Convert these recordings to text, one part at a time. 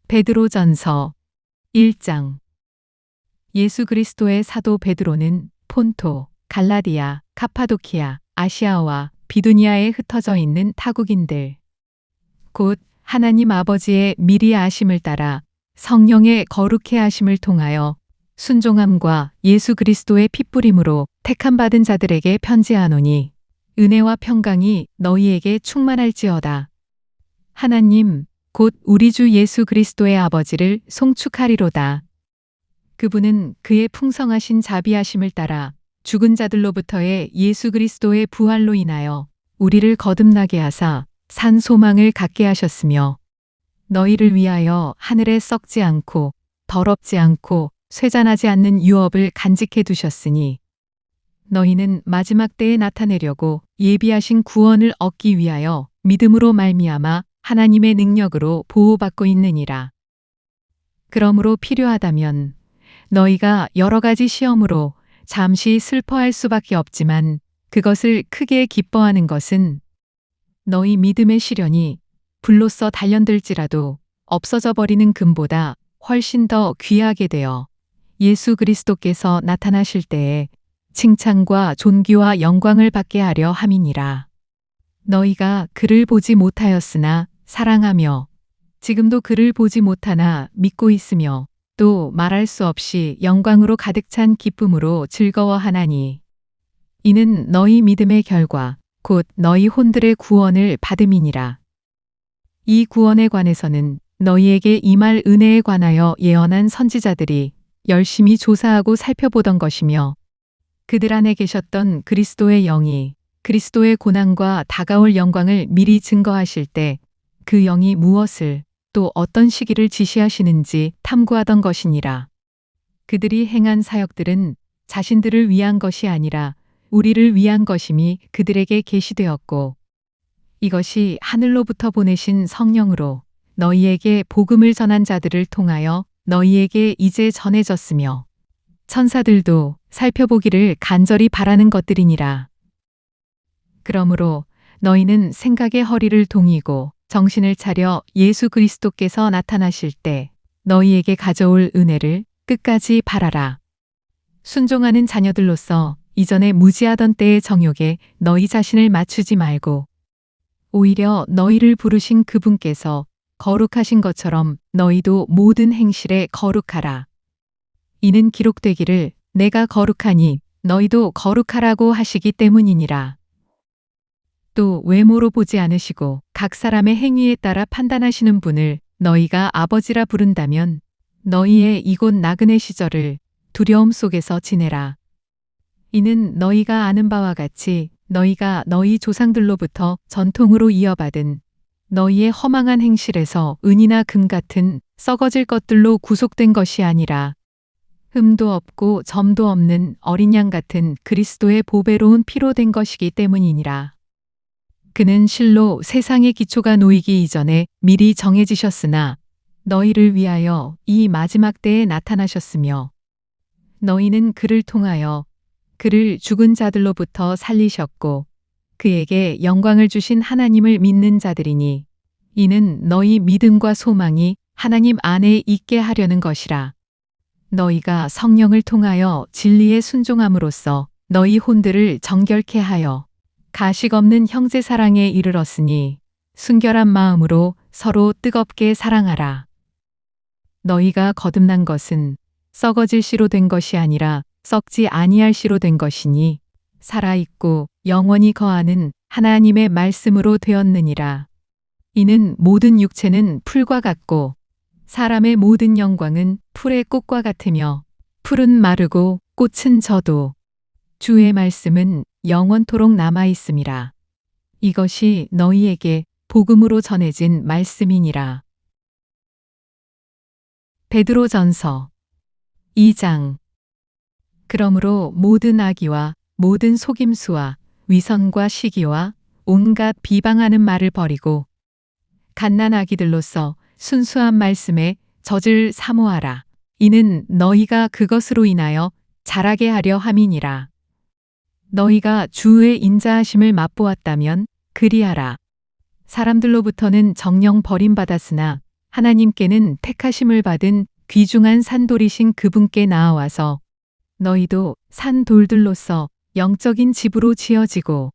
베드로전서 1장. 예수 그리스도의 사도 베드로는 폰토, 갈라디아, 카파도키아, 아시아와 비두니아에 흩어져 있는 타국인들, 곧 하나님 아버지의 미리 아심을 따라 성령의 거룩해 하심을 통하여 순종함과 예수 그리스도의 핏부림으로 택함 받은 자들에게 편지하노니, 은혜와 평강이 너희에게 충만할지어다. 하나님 곧 우리 주 예수 그리스도의 아버지를 송축하리로다. 그분은 그의 풍성하신 자비하심을 따라 죽은 자들로부터의 예수 그리스도의 부활로 인하여 우리를 거듭나게 하사 산 소망을 갖게 하셨으며, 너희를 위하여 하늘에 썩지 않고 더럽지 않고 쇠잔하지 않는 유업을 간직해 두셨으니, 너희는 마지막 때에 나타내려고 예비하신 구원을 얻기 위하여 믿음으로 말미암아 하나님의 능력으로 보호받고 있느니라. 그러므로 필요하다면 너희가 여러 가지 시험으로 잠시 슬퍼할 수밖에 없지만, 그것을 크게 기뻐하는 것은 너희 믿음의 시련이 불로써 단련될지라도 없어져 버리는 금보다 훨씬 더 귀하게 되어 예수 그리스도께서 나타나실 때에 칭찬과 존귀와 영광을 받게 하려 함이니라. 너희가 그를 보지 못하였으나 사랑하며 지금도 그를 보지 못하나 믿고 있으며 또 말할 수 없이 영광으로 가득 찬 기쁨으로 즐거워하나니, 이는 너희 믿음의 결과 곧 너희 혼들의 구원을 받음이니라. 이 구원에 관해서는 너희에게 임할 은혜에 관하여 예언한 선지자들이 열심히 조사하고 살펴보던 것이며, 그들 안에 계셨던 그리스도의 영이 그리스도의 고난과 다가올 영광을 미리 증거하실 때 그 영이 무엇을 또 어떤 시기를 지시하시는지 탐구하던 것이니라. 그들이 행한 사역들은 자신들을 위한 것이 아니라 우리를 위한 것임이 그들에게 계시되었고, 이것이 하늘로부터 보내신 성령으로 너희에게 복음을 전한 자들을 통하여 너희에게 이제 전해졌으며, 천사들도 살펴보기를 간절히 바라는 것들이니라. 그러므로 너희는 생각의 허리를 동이고 정신을 차려 예수 그리스도께서 나타나실 때 너희에게 가져올 은혜를 끝까지 바라라. 순종하는 자녀들로서 이전에 무지하던 때의 정욕에 너희 자신을 맞추지 말고, 오히려 너희를 부르신 그분께서 거룩하신 것처럼 너희도 모든 행실에 거룩하라. 이는 기록되기를 내가 거룩하니 너희도 거룩하라고 하시기 때문이니라. 또 외모로 보지 않으시고 각 사람의 행위에 따라 판단하시는 분을 너희가 아버지라 부른다면, 너희의 이곳 나그네 시절을 두려움 속에서 지내라. 이는 너희가 아는 바와 같이 너희가 너희 조상들로부터 전통으로 이어받은 너희의 허망한 행실에서 은이나 금 같은 썩어질 것들로 구속된 것이 아니라, 흠도 없고 점도 없는 어린 양 같은 그리스도의 보배로운 피로 된 것이기 때문이니라. 그는 실로 세상의 기초가 놓이기 이전에 미리 정해지셨으나 너희를 위하여 이 마지막 때에 나타나셨으며, 너희는 그를 통하여 그를 죽은 자들로부터 살리셨고 그에게 영광을 주신 하나님을 믿는 자들이니, 이는 너희 믿음과 소망이 하나님 안에 있게 하려는 것이라. 너희가 성령을 통하여 진리에 순종함으로써 너희 혼들을 정결케 하여 가식 없는 형제 사랑에 이르렀으니, 순결한 마음으로 서로 뜨겁게 사랑하라. 너희가 거듭난 것은 썩어질 씨로 된 것이 아니라 썩지 아니할 씨로 된 것이니, 살아있고 영원히 거하는 하나님의 말씀으로 되었느니라. 이는 모든 육체는 풀과 같고 사람의 모든 영광은 풀의 꽃과 같으며, 풀은 마르고 꽃은 져도 주의 말씀은 영원토록 남아 있음이라. 이것이 너희에게 복음으로 전해진 말씀이니라. 베드로전서 2장. 그러므로 모든 악의와 모든 속임수와 위선과 시기와 온갖 비방하는 말을 버리고 갓난아기들로서 순수한 말씀에 젖을 사모하라. 이는 너희가 그것으로 인하여 자라게 하려 함이니라. 너희가 주의 인자하심을 맛보았다면 그리하라. 사람들로부터는 정녕 버림받았으나 하나님께는 택하심을 받은 귀중한 산돌이신 그분께 나아와서 너희도 산돌들로서 영적인 집으로 지어지고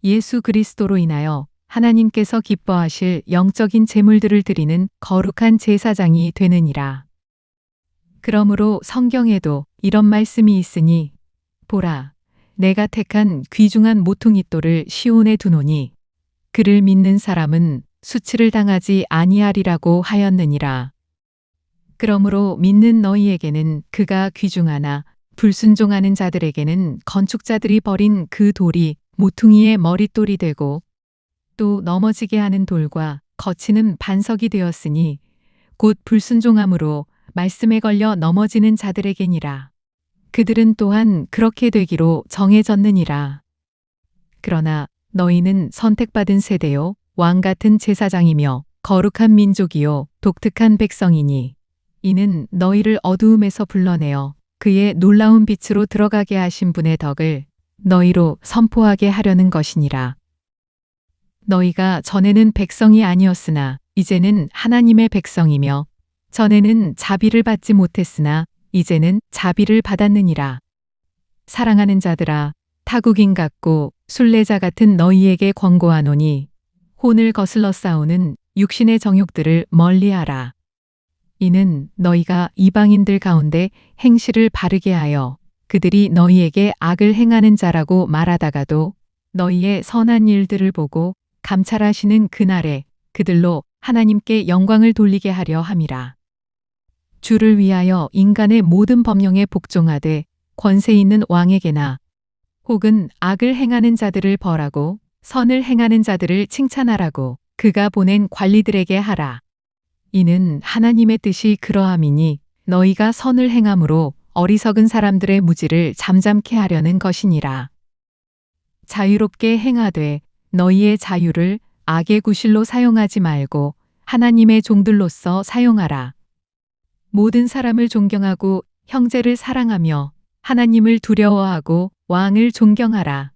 예수 그리스도로 인하여 하나님께서 기뻐하실 영적인 제물들을 드리는 거룩한 제사장이 되느니라. 그러므로 성경에도 이런 말씀이 있으니 보라, 내가 택한 귀중한 모퉁이돌을 시온에 두노니 그를 믿는 사람은 수치를 당하지 아니하리라고 하였느니라. 그러므로 믿는 너희에게는 그가 귀중하나 불순종하는 자들에게는 건축자들이 버린 그 돌이 모퉁이의 머릿돌이 되고 또 넘어지게 하는 돌과 거치는 반석이 되었으니 곧 불순종함으로 말씀에 걸려 넘어지는 자들에게니라. 그들은 또한 그렇게 되기로 정해졌느니라. 그러나 너희는 선택받은 세대요 왕 같은 제사장이며 거룩한 민족이요 독특한 백성이니 이는 너희를 어두움에서 불러내어 그의 놀라운 빛으로 들어가게 하신 분의 덕을 너희로 선포하게 하려는 것이니라. 너희가 전에는 백성이 아니었으나 이제는 하나님의 백성이며 전에는 자비를 받지 못했으나 이제는 자비를 받았느니라. 사랑하는 자들아, 타국인 같고 순례자 같은 너희에게 권고하노니 혼을 거슬러 싸우는 육신의 정욕들을 멀리하라. 이는 너희가 이방인들 가운데 행실을 바르게 하여 그들이 너희에게 악을 행하는 자라고 말하다가도 너희의 선한 일들을 보고 감찰하시는 그날에 그들로 하나님께 영광을 돌리게 하려 함이라. 주를 위하여 인간의 모든 법령에 복종하되 권세 있는 왕에게나 혹은 악을 행하는 자들을 벌하고 선을 행하는 자들을 칭찬하라고 그가 보낸 관리들에게 하라. 이는 하나님의 뜻이 그러함이니 너희가 선을 행함으로 어리석은 사람들의 무지를 잠잠케 하려는 것이니라. 자유롭게 행하되 너희의 자유를 악의 구실로 사용하지 말고 하나님의 종들로서 사용하라. 모든 사람을 존경하고 형제를 사랑하며 하나님을 두려워하고 왕을 존경하라.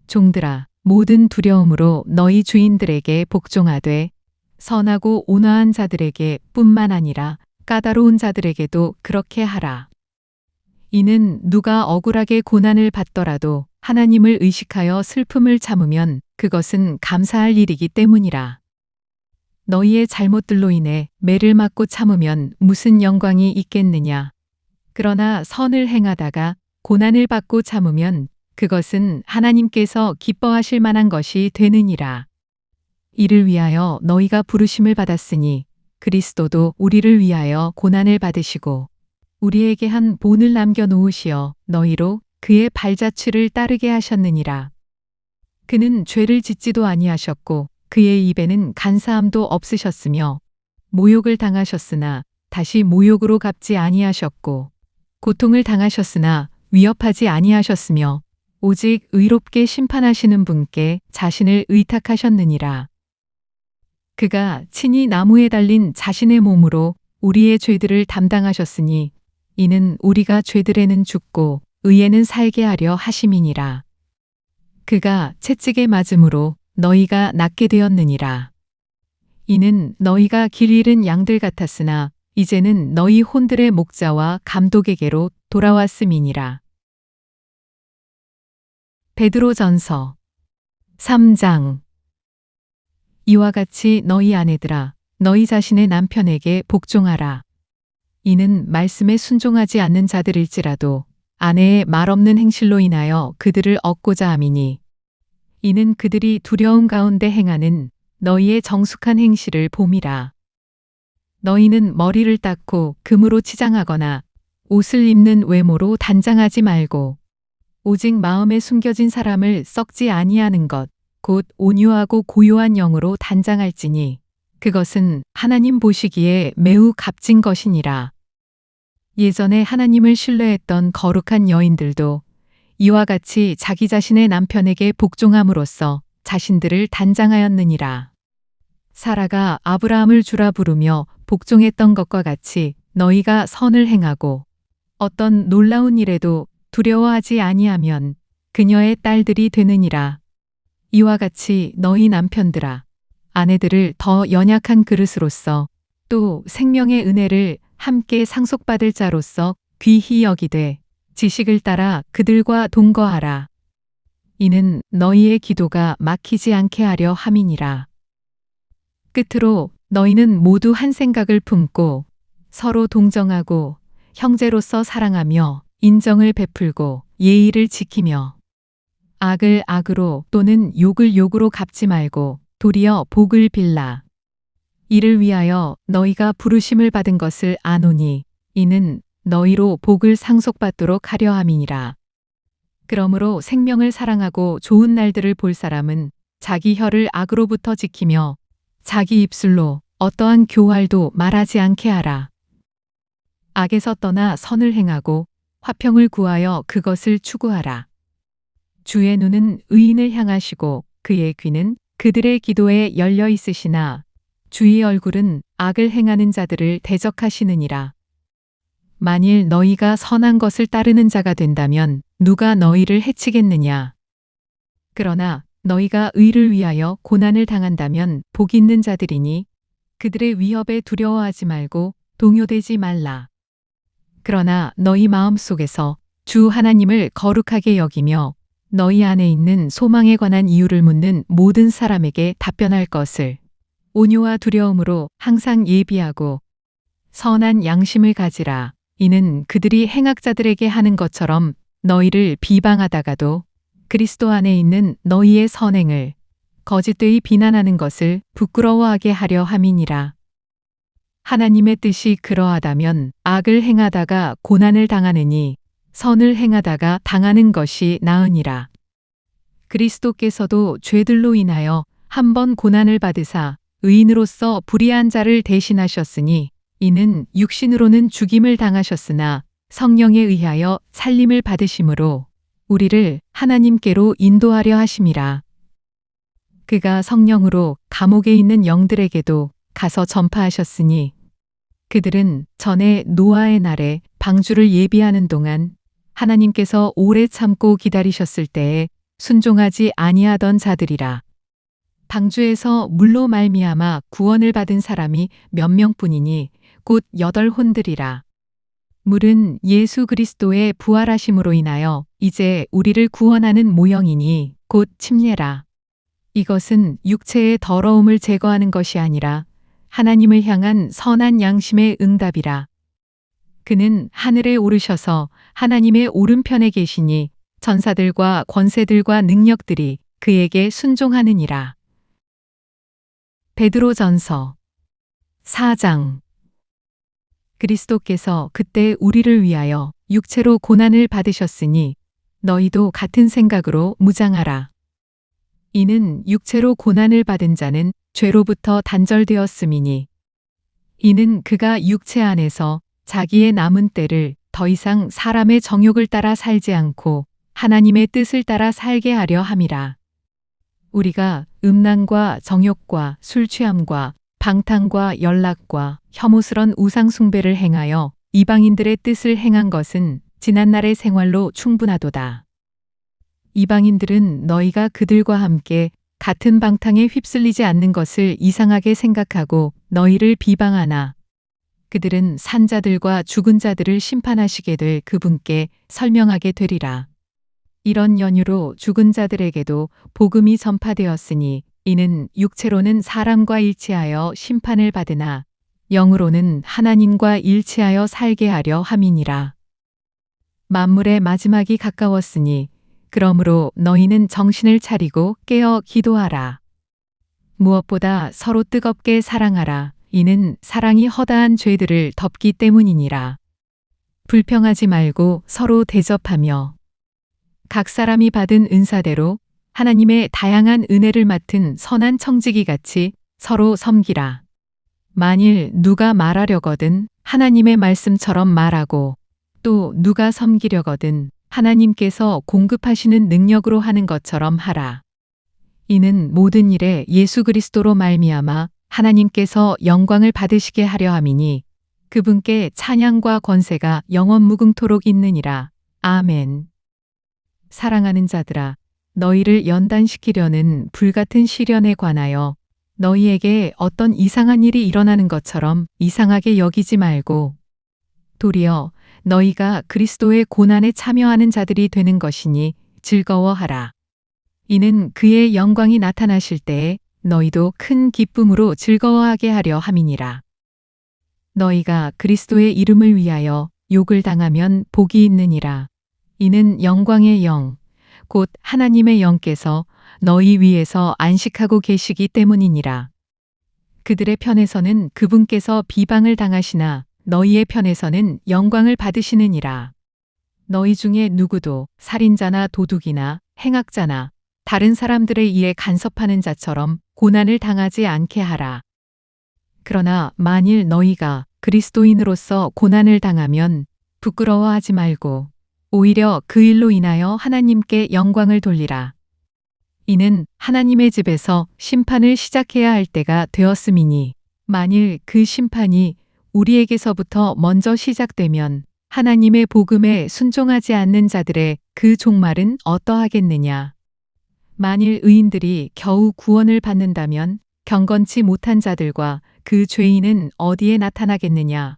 종들아, 모든 두려움으로 너희 주인들에게 복종하되 선하고 온화한 자들에게 뿐만 아니라 까다로운 자들에게도 그렇게 하라. 이는 누가 억울하게 고난을 받더라도 하나님을 의식하여 슬픔을 참으면 그것은 감사할 일이기 때문이라. 너희의 잘못들로 인해 매를 맞고 참으면 무슨 영광이 있겠느냐. 그러나 선을 행하다가 고난을 받고 참으면 그것은 하나님께서 기뻐하실 만한 것이 되느니라. 이를 위하여 너희가 부르심을 받았으니 그리스도도 우리를 위하여 고난을 받으시고 우리에게 한 본을 남겨놓으시어 너희로 그의 발자취를 따르게 하셨느니라. 그는 죄를 짓지도 아니하셨고 그의 입에는 간사함도 없으셨으며 모욕을 당하셨으나 다시 모욕으로 갚지 아니하셨고 고통을 당하셨으나 위협하지 아니하셨으며 오직 의롭게 심판하시는 분께 자신을 의탁하셨느니라. 그가 친히 나무에 달린 자신의 몸으로 우리의 죄들을 담당하셨으니 이는 우리가 죄들에는 죽고 의에는 살게 하려 하심이니라. 그가 채찍에 맞음으로 너희가 낫게 되었느니라. 이는 너희가 길 잃은 양들 같았으나 이제는 너희 혼들의 목자와 감독에게로 돌아왔음이니라. 베드로전서 3장. 이와 같이 너희 아내들아, 너희 자신의 남편에게 복종하라. 이는 말씀에 순종하지 않는 자들일지라도 아내의 말없는 행실로 인하여 그들을 얻고자 함이니 이는 그들이 두려움 가운데 행하는 너희의 정숙한 행실을 봄이라. 너희는 머리를 닦고 금으로 치장하거나 옷을 입는 외모로 단장하지 말고 오직 마음에 숨겨진 사람을 썩지 아니하는 것 곧 온유하고 고요한 영으로 단장할지니 그것은 하나님 보시기에 매우 값진 것이니라. 예전에 하나님을 신뢰했던 거룩한 여인들도 이와 같이 자기 자신의 남편에게 복종함으로써 자신들을 단장하였느니라. 사라가 아브라함을 주라 부르며 복종했던 것과 같이 너희가 선을 행하고 어떤 놀라운 일에도 두려워하지 아니하면 그녀의 딸들이 되느니라. 이와 같이 너희 남편들아, 아내들을 더 연약한 그릇으로서 또 생명의 은혜를 함께 상속받을 자로서 귀히 여기되 지식을 따라 그들과 동거하라. 이는 너희의 기도가 막히지 않게 하려 함이니라. 끝으로 너희는 모두 한 생각을 품고 서로 동정하고 형제로서 사랑하며 인정을 베풀고 예의를 지키며 악을 악으로 또는 욕을 욕으로 갚지 말고 도리어 복을 빌라. 이를 위하여 너희가 부르심을 받은 것을 아노니 이는 너희로 복을 상속받도록 하려 함이니라. 그러므로 생명을 사랑하고 좋은 날들을 볼 사람은 자기 혀를 악으로부터 지키며 자기 입술로 어떠한 교활도 말하지 않게 하라. 악에서 떠나 선을 행하고 화평을 구하여 그것을 추구하라. 주의 눈은 의인을 향하시고 그의 귀는 그들의 기도에 열려 있으시나 주의 얼굴은 악을 행하는 자들을 대적하시느니라. 만일 너희가 선한 것을 따르는 자가 된다면 누가 너희를 해치겠느냐. 그러나 너희가 의를 위하여 고난을 당한다면 복 있는 자들이니 그들의 위협에 두려워하지 말고 동요되지 말라. 그러나 너희 마음속에서 주 하나님을 거룩하게 여기며 너희 안에 있는 소망에 관한 이유를 묻는 모든 사람에게 답변할 것을 온유와 두려움으로 항상 예비하고 선한 양심을 가지라. 이는 그들이 행악자들에게 하는 것처럼 너희를 비방하다가도 그리스도 안에 있는 너희의 선행을 거짓되이 비난하는 것을 부끄러워하게 하려 함이니라. 하나님의 뜻이 그러하다면 악을 행하다가 고난을 당하느니 선을 행하다가 당하는 것이 나으니라. 그리스도께서도 죄들로 인하여 한 번 고난을 받으사 의인으로서 불의한 자를 대신하셨으니 이는 육신으로는 죽임을 당하셨으나 성령에 의하여 살림을 받으심으로 우리를 하나님께로 인도하려 하심이라. 그가 성령으로 감옥에 있는 영들에게도 가서 전파하셨으니 그들은 전에 노아의 날에 방주를 예비하는 동안 하나님께서 오래 참고 기다리셨을 때에 순종하지 아니하던 자들이라. 방주에서 물로 말미암아 구원을 받은 사람이 몇 명뿐이니 곧 8혼들이라. 물은 예수 그리스도의 부활하심으로 인하여 이제 우리를 구원하는 모형이니 곧 침례라. 이것은 육체의 더러움을 제거하는 것이 아니라 하나님을 향한 선한 양심의 응답이라. 그는 하늘에 오르셔서 하나님의 오른편에 계시니 전사들과 권세들과 능력들이 그에게 순종하느니라. 베드로전서 4장. 그리스도께서 그때 우리를 위하여 육체로 고난을 받으셨으니 너희도 같은 생각으로 무장하라. 이는 육체로 고난을 받은 자는 죄로부터 단절되었음이니 이는 그가 육체 안에서 자기의 남은 때를 더 이상 사람의 정욕을 따라 살지 않고 하나님의 뜻을 따라 살게 하려 함이라. 우리가 음란과 정욕과 술 취함과 방탕과 연락과 혐오스런 우상 숭배를 행하여 이방인들의 뜻을 행한 것은 지난날의 생활로 충분하도다. 이방인들은 너희가 그들과 함께 같은 방탕에 휩쓸리지 않는 것을 이상하게 생각하고 너희를 비방하나 그들은 산자들과 죽은 자들을 심판하시게 될 그분께 설명하게 되리라. 이런 연유로 죽은 자들에게도 복음이 전파되었으니 이는 육체로는 사람과 일치하여 심판을 받으나 영으로는 하나님과 일치하여 살게 하려 함이니라. 만물의 마지막이 가까웠으니 그러므로 너희는 정신을 차리고 깨어 기도하라. 무엇보다 서로 뜨겁게 사랑하라. 이는 사랑이 허다한 죄들을 덮기 때문이니라. 불평하지 말고 서로 대접하며 각 사람이 받은 은사대로 하나님의 다양한 은혜를 맡은 선한 청지기 같이 서로 섬기라. 만일 누가 말하려거든 하나님의 말씀처럼 말하고 또 누가 섬기려거든 하나님께서 공급하시는 능력으로 하는 것처럼 하라. 이는 모든 일에 예수 그리스도로 말미암아 하나님께서 영광을 받으시게 하려 함이니 그분께 찬양과 권세가 영원 무궁토록 있느니라. 아멘. 사랑하는 자들아, 너희를 연단시키려는 불같은 시련에 관하여 너희에게 어떤 이상한 일이 일어나는 것처럼 이상하게 여기지 말고 도리어 너희가 그리스도의 고난에 참여하는 자들이 되는 것이니 즐거워하라. 이는 그의 영광이 나타나실 때에 너희도 큰 기쁨으로 즐거워하게 하려 함이니라. 너희가 그리스도의 이름을 위하여 욕을 당하면 복이 있느니라. 이는 영광의 영, 곧 하나님의 영께서 너희 위에서 안식하고 계시기 때문이니라. 그들의 편에서는 그분께서 비방을 당하시나 너희의 편에서는 영광을 받으시느니라. 너희 중에 누구도 살인자나 도둑이나 행악자나 다른 사람들의 일에 간섭하는 자처럼 고난을 당하지 않게 하라. 그러나 만일 너희가 그리스도인으로서 고난을 당하면 부끄러워하지 말고 오히려 그 일로 인하여 하나님께 영광을 돌리라. 이는 하나님의 집에서 심판을 시작해야 할 때가 되었음이니 만일 그 심판이 우리에게서부터 먼저 시작되면 하나님의 복음에 순종하지 않는 자들의 그 종말은 어떠하겠느냐. 만일 의인들이 겨우 구원을 받는다면 경건치 못한 자들과 그 죄인은 어디에 나타나겠느냐.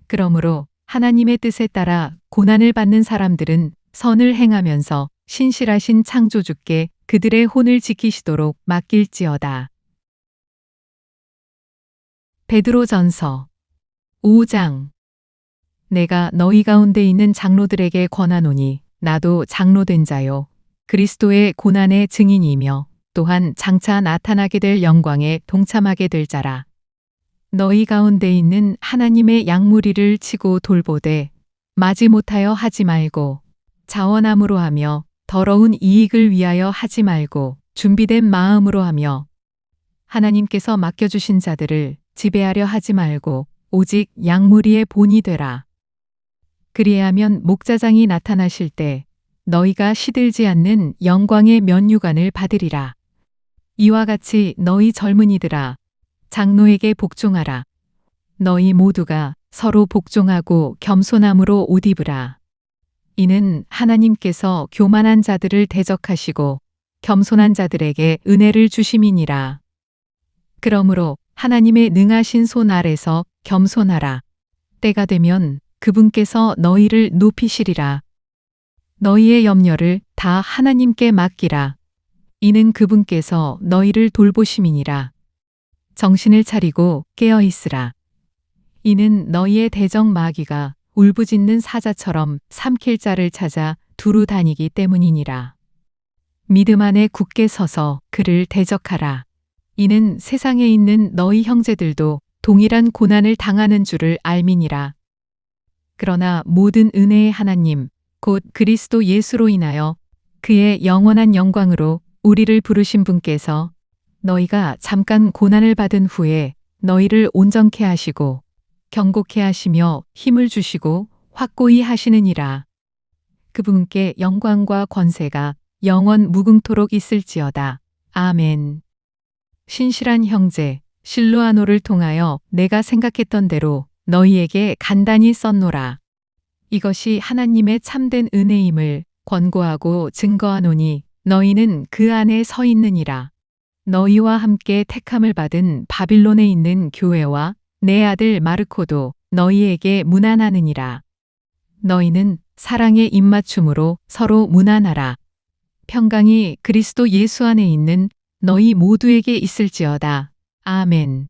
그러므로 하나님의 뜻에 따라 고난을 받는 사람들은 선을 행하면서 신실하신 창조주께 그들의 혼을 지키시도록 맡길지어다. 베드로전서 5장. 내가 너희 가운데 있는 장로들에게 권하노니 나도 장로된 자요 그리스도의 고난의 증인이며 또한 장차 나타나게 될 영광에 동참하게 될 자라. 너희 가운데 있는 하나님의 양무리를 치고 돌보되 마지못하여 하지 말고 자원함으로 하며 더러운 이익을 위하여 하지 말고 준비된 마음으로 하며 하나님께서 맡겨주신 자들을 지배하려 하지 말고 오직 양무리의 본이 되라. 그리하면 목자장이 나타나실 때 너희가 시들지 않는 영광의 면류관을 받으리라. 이와 같이 너희 젊은이들아 장로에게 복종하라. 너희 모두가 서로 복종하고 겸손함으로 옷 입으라. 이는 하나님께서 교만한 자들을 대적하시고 겸손한 자들에게 은혜를 주심이니라. 그러므로 하나님의 능하신 손 아래서 겸손하라. 때가 되면 그분께서 너희를 높이시리라. 너희의 염려를 다 하나님께 맡기라. 이는 그분께서 너희를 돌보심이니라. 정신을 차리고 깨어 있으라. 이는 너희의 대적 마귀가 울부짖는 사자처럼 삼킬 자를 찾아 두루 다니기 때문이니라. 믿음 안에 굳게 서서 그를 대적하라. 이는 세상에 있는 너희 형제들도 동일한 고난을 당하는 줄을 알미니라. 그러나 모든 은혜의 하나님 곧 그리스도 예수로 인하여 그의 영원한 영광으로 우리를 부르신 분께서 너희가 잠깐 고난을 받은 후에 너희를 온전케 하시고 경고케 하시며 힘을 주시고 확고히 하시느니라. 그분께 영광과 권세가 영원 무궁토록 있을지어다. 아멘. 신실한 형제 실로아노를 통하여 내가 생각했던 대로 너희에게 간단히 썼노라. 이것이 하나님의 참된 은혜임을 권고하고 증거하노니 너희는 그 안에 서 있느니라. 너희와 함께 택함을 받은 바빌론에 있는 교회와 내 아들 마르코도 너희에게 문안하느니라. 너희는 사랑의 입맞춤으로 서로 문안하라. 평강이 그리스도 예수 안에 있는 너희 모두에게 있을지어다. 아멘.